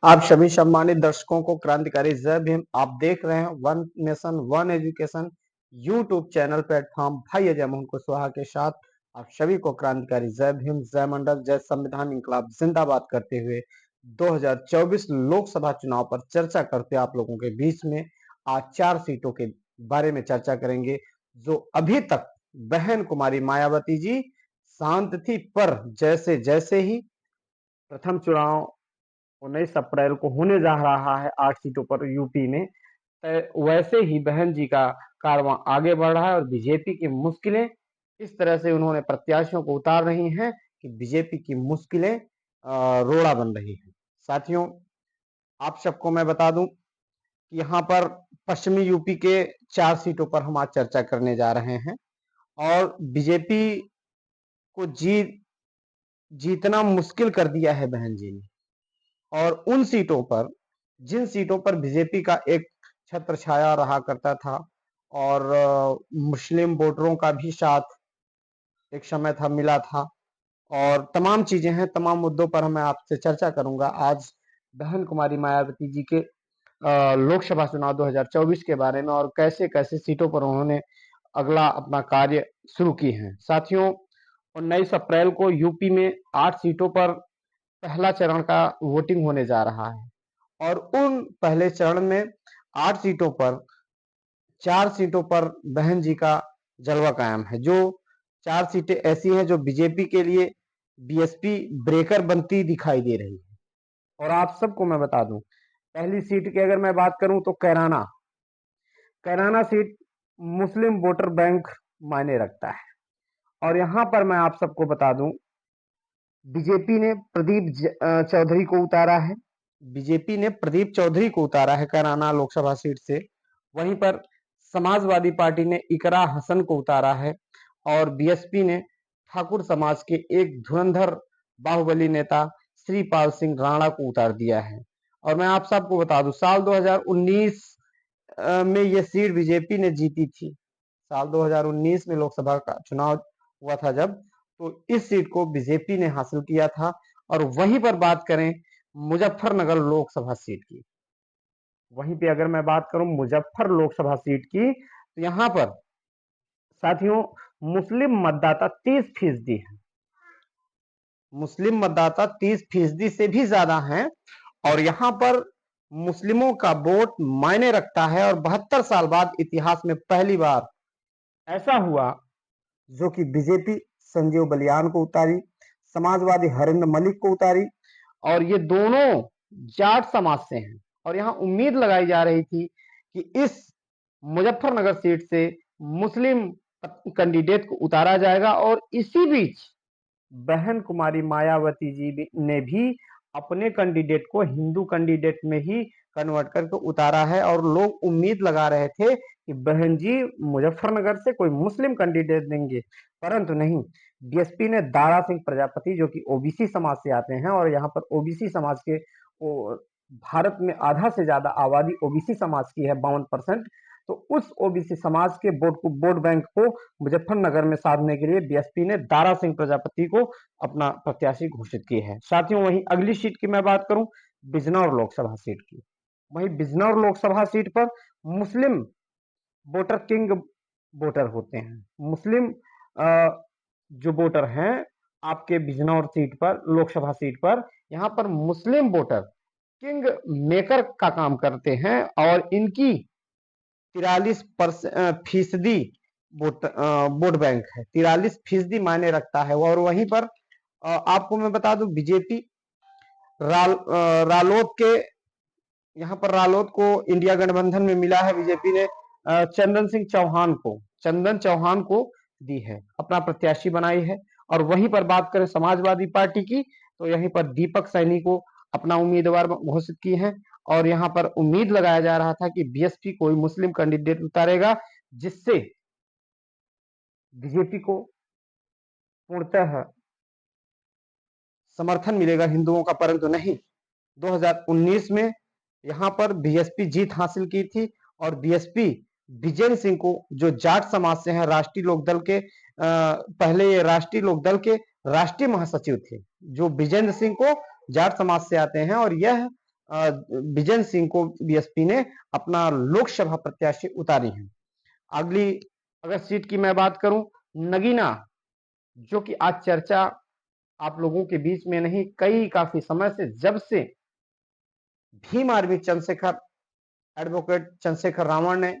आप सभी सम्मानित दर्शकों को क्रांतिकारी जय भीम। आप देख रहे हैं one nation one education YouTube channel platform भाई अजय मोहन कुशवाहा के साथ। आप सभी को क्रांतिकारी जय भीम, जय मंडल, जय संविधान इंकलाब जिंदाबाद करते हुए 2024 लोकसभा चुनाव पर चर्चा करते आप लोगों के बीच में आज 4 सीटों के बारे में चर्चा करेंगे जो अभी तक बहन कुमारी मायावती जी शांत थी, पर जैसे जैसे ही प्रथम चुनाव 19 अप्रैल को होने जा रहा है 8 सीटों पर यूपी में, वैसे ही बहन जी का कारवां आगे बढ़ रहा है और बीजेपी की मुश्किलें इस तरह से उन्होंने प्रत्याशियों को उतार रही हैं कि बीजेपी की मुश्किलें रोड़ा बन रही हैं। साथियों, आप सबको मैं बता दूं कि यहाँ पर पश्चिमी यूपी के 4 सीटों पर हम आज चर्चा करने जा रहे हैं और बीजेपी को जीतना मुश्किल कर दिया है बहन जी ने। और उन सीटों पर, जिन सीटों पर बीजेपी का एक छत्र छाया रहा करता था और मुस्लिम वोटरों का भी साथ एक समय था मिला था और तमाम चीजें हैं, तमाम मुद्दों पर मैं आपसे चर्चा करूंगा आज बहन कुमारी मायावती जी के लोकसभा चुनाव 2024 के बारे में और कैसे कैसे सीटों पर उन्होंने अगला अपना कार्य शुरू की है। साथियों, 19 अप्रैल को यूपी में 8 सीटों पर पहला चरण का वोटिंग होने जा रहा है और उन पहले चरण में 8 सीटों पर 4 सीटों पर बहन जी का जलवा कायम है। जो 4 सीटें ऐसी हैं जो बीजेपी के लिए बीएसपी ब्रेकर बनती दिखाई दे रही है। और आप सबको मैं बता दूं, पहली सीट की अगर मैं बात करूं तो कैराना कैराना सीट मुस्लिम वोटर बैंक मायने रखता है। और यहां पर मैं आप सबको बता दूं, बीजेपी ने चौधरी को उतारा है। बीजेपी ने प्रदीप चौधरी को उतारा है कैराना लोकसभा सीट से। वहीं पर समाजवादी पार्टी ने इकरा हसन को उतारा है और बीएसपी ने ठाकुर समाज के एक धुरंधर बाहुबली नेता श्रीपाल सिंह राणा को उतार दिया है। और मैं आप सबको बता दूं, साल 2019 में यह सीट बीजेपी ने जीती थी। साल 2019 में लोकसभा का चुनाव हुआ था जब, तो इस सीट को बीजेपी ने हासिल किया था। और वहीं पर बात करें मुजफ्फरनगर लोकसभा सीट की, वहीं पे अगर मैं बात करूं मुजफ्फर लोकसभा सीट की, तो यहां पर साथियों मुस्लिम मतदाता 30% है। मुस्लिम मतदाता 30% से भी ज्यादा हैं और यहां पर मुस्लिमों का वोट मायने रखता है। और 72 साल बाद इतिहास में पहली बार ऐसा हुआ जो कि बीजेपी संजीव बलियान को उतारी, समाजवादी हरिंद्र मलिक को उतारी और ये दोनों जाट समाज से हैं। और यहां उम्मीद लगाई जा रही थी कि इस मुजफ्फरनगर सीट से मुस्लिम कैंडिडेट को उतारा जाएगा। और इसी बीच बहन कुमारी मायावती जी ने भी अपने कैंडिडेट को हिंदू कैंडिडेट में ही कन्वर्ट करके उतारा है। और लोग उम्मीद लगा रहे थे कि बहन जी मुजफ्फरनगर से कोई मुस्लिम कैंडिडेट देंगे, परंतु नहीं। बीएसपी ने दारा सिंह प्रजापति जो कि ओबीसी समाज से आते हैं और यहाँ पर ओबीसी समाज के भारत में आधा से ज्यादा आबादी ओबीसी समाज की है, 52%। तो उस ओबीसी समाज के वोट बैंक को मुजफ्फरनगर में साधने के लिए बीएसपी ने दारा सिंह प्रजापति को अपना प्रत्याशी घोषित की है। साथियों, वहीं अगली सीट की मैं बात करूं बिजनौर लोकसभा सीट की, वहीं बिजनौर लोकसभा सीट पर मुस्लिम वोटर किंग वोटर होते हैं। मुस्लिम जो वोटर हैं आपके बिजनौर सीट पर, लोकसभा सीट पर, यहाँ पर मुस्लिम वोटर किंग मेकर का काम करते हैं और इनकी 43% वोट बैंक है, 43% मायने रखता है। और वहीं पर आपको मैं बता दूं बीजेपी रालोद के, यहाँ पर रालोद को इंडिया गठबंधन में मिला है। बीजेपी ने चंदन चौहान को दी है, अपना प्रत्याशी बनाई है। और वहीं पर बात करें समाजवादी पार्टी की, तो यहीं पर दीपक सैनी को अपना उम्मीदवार घोषित की है। और यहाँ पर उम्मीद लगाया जा रहा था कि बीएसपी कोई मुस्लिम कैंडिडेट उतारेगा जिससे बीजेपी को पूर्णतः समर्थन मिलेगा हिंदुओं का, परंतु नहीं। 2019 में यहां पर बीएसपी जीत हासिल की थी और बीएसपी विजेंद्र सिंह को, जो जाट समाज से हैं, राष्ट्रीय लोकदल के पहले ये राष्ट्रीय लोकदल के राष्ट्रीय महासचिव थे, जो विजेंद्र सिंह को जाट समाज से आते हैं और यह विजन सिंह को बीएसपी ने अपना लोकसभा प्रत्याशी उतारी है। अगली अगर सीट की मैं बात करूं, नगीना, जो कि आज चर्चा आप लोगों के बीच में नहीं, कई काफी समय से, जब से भीम आर्मी चंद्रशेखर एडवोकेट चंद्रशेखर रावण ने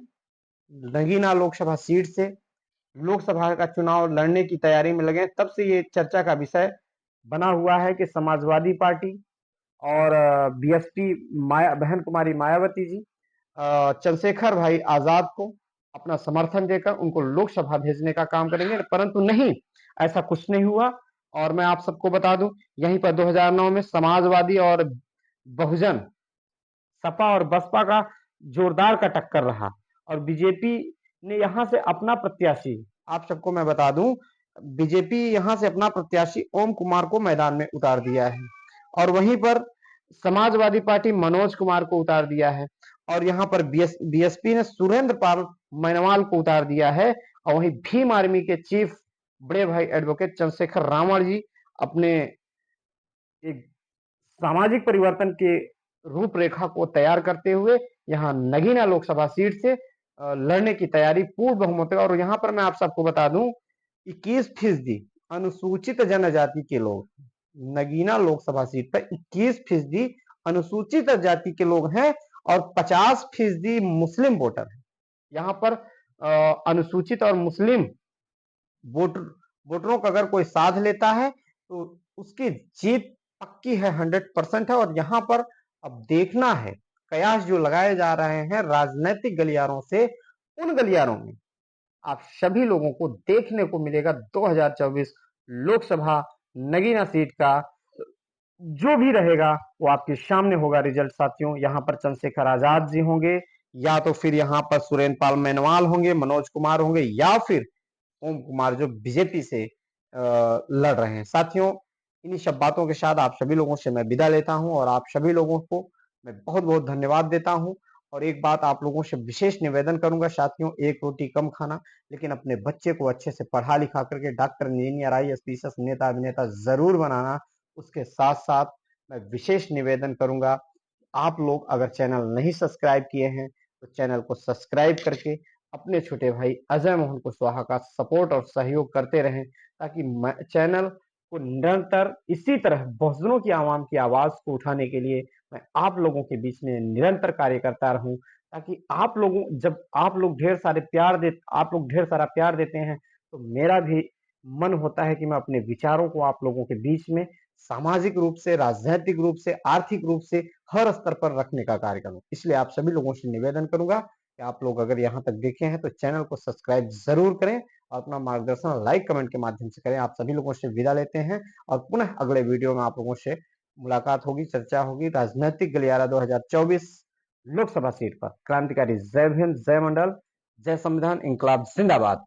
नगीना लोकसभा सीट से लोकसभा का चुनाव लड़ने की तैयारी में लगे, तब से ये चर्चा का विषय बना हुआ है कि समाजवादी पार्टी और बीएसपी बहन कुमारी मायावती जी चंद्रशेखर भाई आजाद को अपना समर्थन देकर उनको लोकसभा भेजने का काम करेंगे, परंतु नहीं, ऐसा कुछ नहीं हुआ। और मैं आप सबको बता दूं, यहीं पर 2009 में समाजवादी और बहुजन, सपा और बसपा का जोरदार का टक्कर रहा और बीजेपी ने यहां से अपना प्रत्याशी, आप सबको मैं बता दूं, बीजेपी यहां से अपना प्रत्याशी ओम कुमार को मैदान में उतार दिया है और वहीं पर समाजवादी पार्टी मनोज कुमार को उतार दिया है और यहां पर बीएसपी ने सुरेंद्र पाल मैनवाल को उतार दिया है और वहीं भीम आर्मी के चीफ बड़े भाई एडवोकेट चंद्रशेखर रावण जी अपने एक सामाजिक परिवर्तन के रूपरेखा को तैयार करते हुए यहां नगीना लोकसभा सीट से लड़ने की तैयारी पूर्ण बहुमत है। और यहां पर मैं आप सबको बता दूं, 21% अनुसूचित जनजाति के लोग नगीना लोकसभा सीट पर 21% अनुसूचित जाति के लोग हैं और 50% मुस्लिम वोटर हैं। यहाँ पर अनुसूचित और मुस्लिम वोटरों का अगर कोई साथ लेता है तो उसकी जीत पक्की है, 100% है। और यहाँ पर अब देखना है, कयास जो लगाए जा रहे हैं राजनीतिक गलियारों से, उन गलियारों में आप सभी लोगों को देखने को मिलेगा 2024 लोकसभा नगीना सीट का जो भी रहेगा वो आपके सामने होगा रिजल्ट साथियों। यहाँ पर चंद्रशेखर आजाद जी होंगे, या तो फिर यहाँ पर सुरेंद्र पाल मैनवाल होंगे, मनोज कुमार होंगे, या फिर ओम कुमार जो बीजेपी से लड़ रहे हैं। साथियों, इन्हीं सब बातों के साथ आप सभी लोगों से मैं विदा लेता हूं और आप सभी लोगों को मैं बहुत बहुत धन्यवाद देता हूं। और एक बात आप लोगों से विशेष निवेदन करूंगा साथियों, एक रोटी कम खाना, लेकिन अपने बच्चे को अच्छे से पढ़ा लिखा करके डॉक्टर, इंजीनियर, आईएएस, पीएस, नेता, अभिनेता जरूर बनाना। उसके साथ साथ मैं विशेष निवेदन करूंगा, आप लोग अगर चैनल नहीं सब्सक्राइब किए हैं तो चैनल को सब्सक्राइब करके अपने छोटे भाई अजय मोहन कुशवाहा का सपोर्ट और सहयोग करते रहें, ताकि चैनल को निरंतर इसी तरह बहुजनों की आवाम की आवाज को उठाने के लिए मैं आप लोगों के बीच में निरंतर कार्य करता रहूं, ताकि आप लोगों, जब आप लोग आप लोग ढेर सारा प्यार देते हैं तो मेरा भी मन होता है कि मैं अपने विचारों को आप लोगों के बीच में सामाजिक रूप से, राजनीतिक रूप से, आर्थिक रूप से हर स्तर पर रखने का कार्य करूं। इसलिए आप सभी लोगों से निवेदन करूंगा कि आप लोग अगर यहाँ तक देखे हैं तो चैनल को सब्सक्राइब जरूर करें और अपना मार्गदर्शन लाइक कमेंट के माध्यम से करें। आप सभी लोगों से विदा लेते हैं और पुनः अगले वीडियो में आप लोगों से मुलाकात होगी, चर्चा होगी राजनीतिक गलियारा 2024 लोकसभा सीट पर। क्रांतिकारी जय भीम, जय मंडल, जय संविधान, इंकलाब जिंदाबाद।